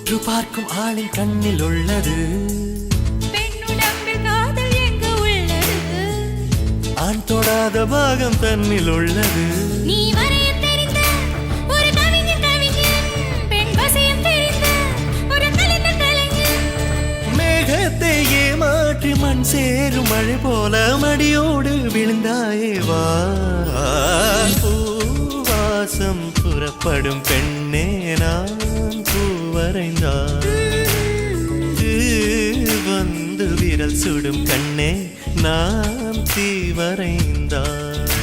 உற்று பார்க்கும் ஆளின் கண்ணில் உள்ளது. பெண்ணுடம்பில் காதல் எங்கு உள்ளது? ஆண் தொடாத பாகம் தன்னில் உள்ளது. நீ வரைய தெரிந்த ஒரு கவிஞன், பெண் வசியம் தெரிந்த ஒரு கலைஞன். மேகத்தை ஏமாற்றி மண் சேரும் மழை போல மடியோடு விழுந்தாயே வா. பூவாசம் புறப்படும் பெண்ணே நான் பூவரைந்தார் வந்து விரல் சுடும் கண்ணே நான் தீவரைந்தார்.